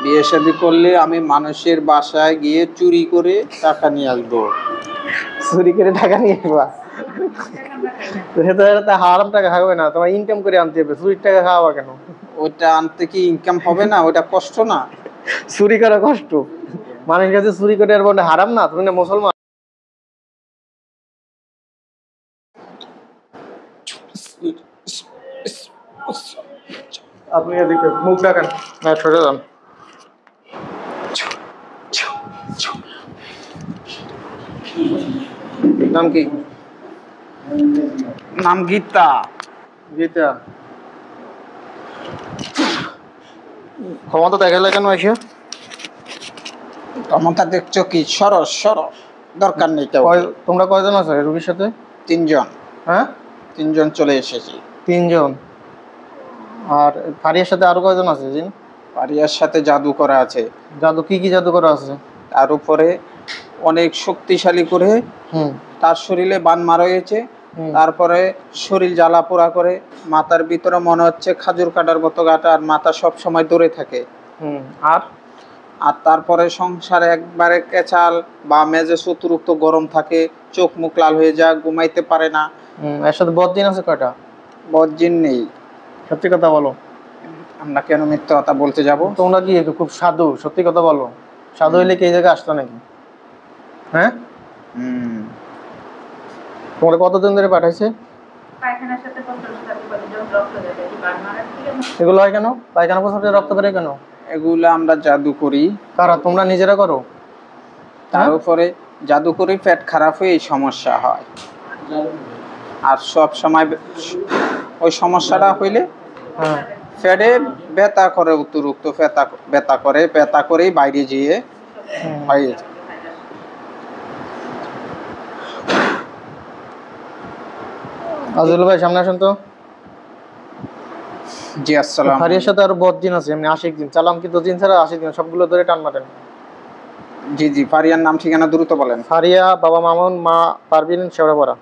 বিয়ে শাদী করলে আমি মানুষের বাসায় গিয়ে চুরি করে টাকা নিয়ে আসবো। চুরি করে টাকা নিয়ে আসবা? তো হারাম টাকা খাবে না, তোমার ইনকাম করে আনতে হবে। চুরির টাকা খাওয়া কেন? ওটা আনতে কি ইনকাম হবে না? ওটা কষ্ট না? চুরি করা কষ্ট? মানুষের কাছে চুরি করে আর বলে হারাম না? তুমি না মুসলমান? আপনি এদিকে মুখ ডাকেন না, সরে যান। নাম কি? নাম গীতা। গীতা। ক্ষমতা দেখালে কেন এসে? ক্ষমতা দেখছো কি? সরস সরস, দরকার নেই। তোমরা কয়জন আছো রোগীর সাথে? 3 জন। হ্যাঁ, 3 জন চলে এসেছি। 3 জন। আর ফারিয়ার সাথে আরো কয়জন আছে? জিন পারিয়ার সাথে জাদু করা আছে। জাদু কি কি জাদু করা আছে? তার উপরে অনেক শক্তিশালী করে তার শরীরে বান মারা হয়েছে। তারপরে শরীর জ্বালা পোড়া করে, মাথার ভিতরে মনে হচ্ছে খাজুর কাটার মতো গাটা, আর মাথা সব সময় দৌড়ে থাকে। আর আর তারপরে সংসারে একবারে কেচাল বা মেজে অতিরিক্ত গরম থাকে, চোখ মুখ লাল হয়ে যায়, ঘুমাইতে পারে না। এর সাথে বদজিন আছে কয়টা? বদজিন নেই। সত্যি কথা বলো। আমরা কেন মিথ্যা কথা বলতে যাব? তোমরা কি খুব সাধু? সত্যি কথা বলো। সাধু হইলে কি এই জায়গায় আসতো নাকি? হ্যাঁ, তোমরা কতদিন ধরে পাঠাইছে? পায়খানার সাথে রক্ত যায়, এগুলো হয় কেন? পায়খানা প্রস্রাবে রক্ত বের হয় কেন? এগুলো আমরা জাদু করি। কারা? তোমরা নিজেরা করো? তার উপরে জাদু করে পেট খারাপ হয়ে এই সমস্যা হয়। আর সব সময় ওই সমস্যাটা হইলে পেটে ব্যথা করে, অতিরিক্ত ব্যথা করে, ব্যথা করেই বাইরে গিয়ে হয়। আজল ভাই সামনে আসেন তো। জি আসসালাম। ফারিয়ার সাথে আরো বদজিন আছে, এমনি আশিক জিন। চালাম কিন্তু জিন ছাড়া আশিক জিন, সবগুলো ধরে টান মারেন। জি জি, ফারিয়ার নাম ঠিকানা দ্রুত বলেন। ফারিয়া, বাবা মামুন, মা পারবিন, শেওড়াপাড়া।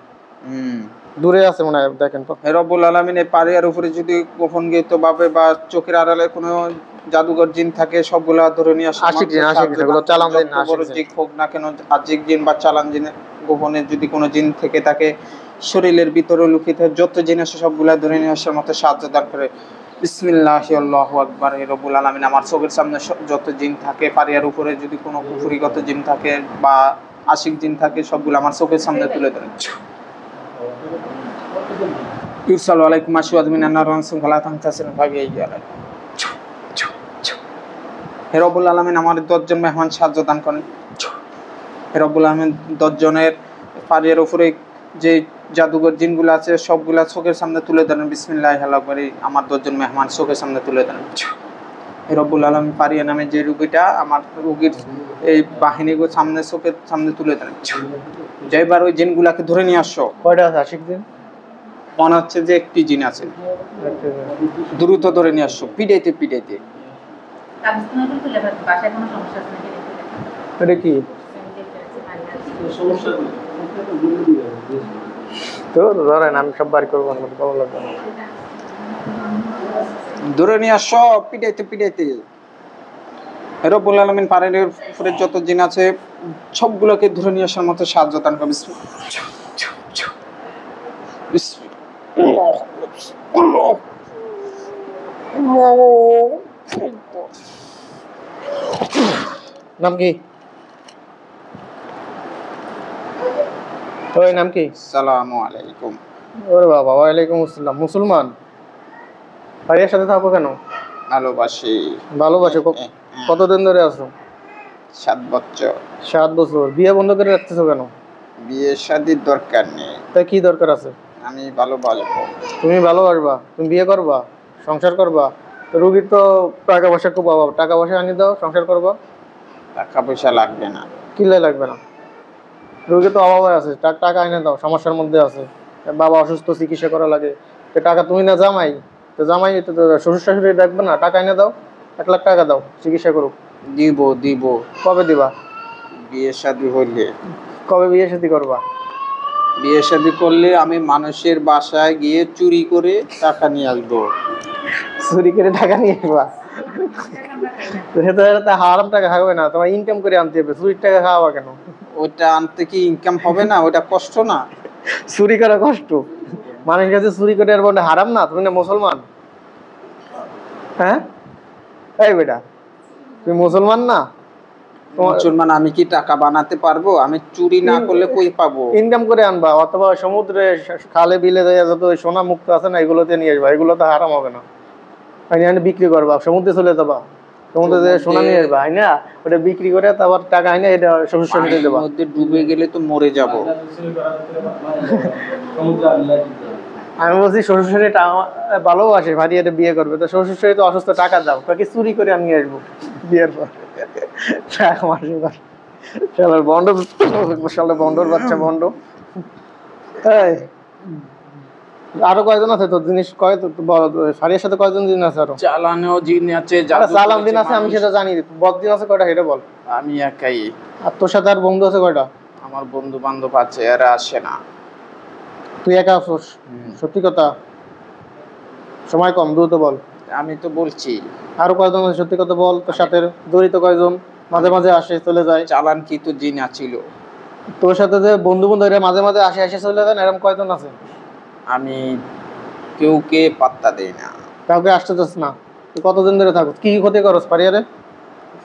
দূরে আছে মনে হয়, দেখেন তো। রব্বুল আলামিন এই পারিয়ার উপরে যদি গোপনগত ভাবে বা চোখের আড়ালে কোনো জাদুঘর জিন থাকে, সবগুলা ধরে নিয়ে আসে। আশিক জিন, আশিক জিন, এগুলো চালান জিন না, আশিক জিন হোক না কেন, আশিক জিন বা চালান জিন, গোপনে যদি কোনো জিন থেকে থাকে, শরীরের ভিতরে লুকিয়ে থাকে যত জিন আছে সবগুলা ধরে নিয়ে আসার মতো সাহায্য দান করে। বিসমিল্লাহি আল্লাহু আকবার। রব্বুল আলামিন আমার চোখের সামনে যত জিন থাকে, পারিয়ার উপরে যদি কোনো কুফরিগত জিন থাকে বা আশিক জিন থাকে, সবগুলো আমার চোখের সামনে তুলে ধরেন। ইরসালু আলাইকুম আশওয়াদ মিনান নার রানসুম ফালাতান তাসিন ভাগিয়ে গেলেন। হে রব্বুল আলামিন আমার 10 জন মেহমান সাহায্য দান করেন। হে রব্বুল আলামিন 10 জনের পারিয়ার উপরে যে জাদুঘর জিনগুলো আছে সবগুলা চোখের সামনে তুলে ধরেন। বিসমিল্লাহির আকবার। আমার 10 জন মেহমান চোখের সামনে তুলে ধরেন। হে রব্বুল আলামিন পারিয়া নামে যে রোগীটা, আমার রোগীর এই বাহিনীগুলো সামনে চোখের সামনে তুলে ধরেন। যেবার ওই জিনগুলাকে ধরে নিয়ে আসো। কয়টা আছে আশিক জিন? মনে হচ্ছে যে একটি জিন আছে। দ্রুত ধরে নিয়ে আসো, পিটাইতে পিটাইতে। এটা কি তো ধরেন? আমি সব বাড়ি করবো, ভালো লাগবে না। ধরে নিয়ে আসো, পিটাইতে পিটাইতে। রব্বুল আলামিন পাহাড়ের উপরে যত জিন আছে সবগুলোকে ধরে নিয়ে আসার মতো সাহায্য দান করবে। নাম কি? ওই নাম কি? আসসালামু আলাইকুম। ওরে বাবা, ওয়ালাইকুম আসসালাম। মুসলমান? ভাইয়ের সাথে থাকো কেন? ভালোবাসি। ভালোবাসে? কতদিন ধরে আছো? 7 বছর। 7 বছর। বিয়ে বন্ধ করে রাখতেছো কেন? বিয়ে শাদীর দরকার নেই। তাই কি দরকার আছে? আমি ভালোবাসবো। তুমি ভালোবাসবা? তুমি বিয়ে করবা, সংসার করবা? রোগীর তো টাকা পয়সা খুব অভাব, টাকা পয়সা আনি দাও, সংসার করবা। টাকা পয়সা লাগবে না। কিলে লাগবে না? রোগী তো অভাবে আছে, টাকা এনে দাও, সমস্যার মধ্যে আছে, বাবা অসুস্থ, চিকিৎসা করা লাগে। তো টাকা তুমি না জামাই, তো জামাই তো শ্বশুর শাশুড়ি দেখবে না? টাকা এনে দাও, 1 লাখ টাকা দাও, চিকিৎসা করুক। দিব দিব। কবে দিবা? বিয়ে শাদী হইলে। কবে বিয়ে শাদী করবা? বিয়ে শাদী করলে আমি মানুষের বাসায় গিয়ে চুরি করে টাকা নিয়ে আসবো। চুরি করে টাকা নিয়ে আসবা? তো হারাম টাকা খাবে না, তোমার ইনকাম করে আনতে হবে, চুরির টাকা খাওয়া কেন? ওইটা আনতে কি ইনকাম হবে না? ওইটা কষ্ট না? চুরি করা কষ্ট, মানুষের কাছে চুরি করে আর বলে হারাম না? তুমি না মুসলমান? হ্যাঁ এই বেটা, তুমি মুসলমান না? মুসলমান, আমি কি টাকা বানাতে পারবো? আমি চুরি না করলে কই পাবো? ইনকাম করে আনবা, অথবা সমুদ্রে খালে বিলে যাইয়া যত ওই সোনা মুক্ত আছে না, এগুলোতে নিয়ে আসবা, এগুলো তো হারাম হবে না। আইনা বিক্রি করবা, সমুদ্রে চলে যাবা, সমুদ্রে যে সোনা নিয়ে আসবা, আইনা ওটা বিক্রি করে তারপর টাকা আইনা এটা শ্বশুর শাশুড়ি দেবা। মধ্যে ডুবে গেলে তো মরে যাব। আমি বলছি শ্বশুর শাশুড়ি ভালোবাসে, ভারী এটা বিয়ে করবে, তো শ্বশুর শাশুড়ি তো অসুস্থ, টাকা দাও, কি চুরি করে আমি নিয়ে আসবো বিয়ের পর? শালার বন্ড, শালার বন্ডর বাচ্চা বন্ড। এই আরো কয়জন আছে তোর জিনিস? শাড়ির সাথে কয়জন জিন আছে? আরো চালানো জিন আছে, চালান দিন আছে, আমি সেটা জানি। বদ দিন আছে কয়টা, সেটা বল। আমি একাই। আর তোর সাথে আর বন্ধু আছে কয়টা? আমার বন্ধু বান্ধব আছে, এরা আসে না। তুই একা আছোস? সত্যি কথা, সময় কম, দ্রুত বল। আমি তো বলছি। আরো কয়জন আছে? সত্যি কথা বল। তোর সাথে জড়িত কয়জন? মাঝে মাঝে আসে চলে যায়? চালান কি তো জিন আছিল। তোর সাথে যে বন্ধু বন্ধু এরা মাঝে মাঝে আসে আসে চলে যায়, এরকম কয়জন আছে? আমি কেউকে পাত্তা দেই না। কাউকে আসতে চাস না? তুই কতদিন ধরে থাকস? কি ক্ষতি করস পারিয়ারে?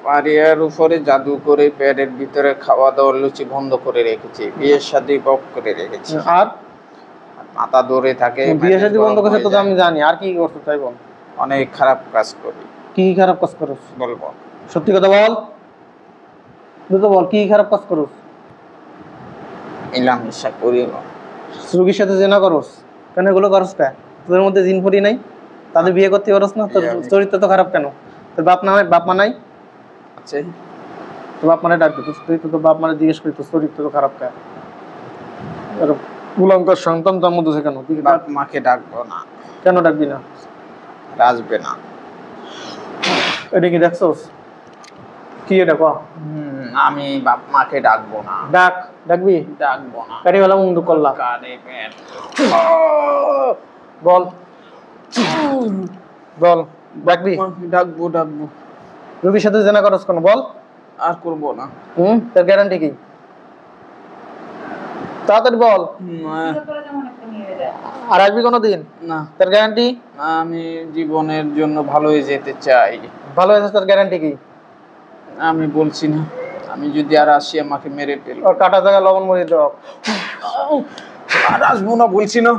পারিয়ার উপরে জাদু করে পেটের ভিতরে খাওয়া দাওয়া লুচি বন্ধ করে রেখেছি, বিয়ের শাদী বক করে রেখেছি। আর মাথা ধরে থাকে। বিয়ে শাদী বন্ধ করছে তো আমি জানি, আর কি করছিস তাই বল। অনেক খারাপ কাজ করি। কি খারাপ কাজ করস? বলবো? সত্যি কথা বল, দ্রুত বল, কি খারাপ কাজ করস? মিলামেশা করি। রোগীর সাথে জেনা করস কেন? এগুলো করস কে? তোদের মধ্যে জিন পড়ি নাই? তাদের বিয়ে করতে পারস না? তোর চরিত্র তো খারাপ কেন? তোর বাপ না, বাপ মা নাই? আছে। তোর বাপ মানে ডাকবি, তুই তো তোর বাপ মানে জিজ্ঞেস করি তোর চরিত্র তো খারাপ কে? কুলাঙ্কার সন্তান তার মধ্যে কেন? তুই বাপ মাকে ডাকবো না। কেন ডাকবি না? আসবে না। এটা কি দেখছস? কি এটা ক? আমি বাপ মাকে ডাকবো না। ডাক, ডাকবি? ডাকবো না। কারি বেলা মুন্ডু করলা কানে পেট। বল, বল, ডাকবি? ডাকবো ডাকবো। রবির সাথে জেনা করস কেন বল? আর করবো না। তোর গ্যারান্টি কি? তাড়াতাড়ি বল। বিয়ে করে যেমন একটা নিয়ে যায়। আর আসবি কোনোদিন? না, তোর গ্যারান্টি? আমি জীবনের জন্য ভালো হয়ে যেতে চাই। ভালো হয়েছে, তোর গ্যারান্টি কি? আমি বলছি না, আমি যদি আর আসি আমাকে মেরে ফেলবো। ওর কাটা জায়গা লবণ মরিচ দাও। আর আসবো না বলছি না।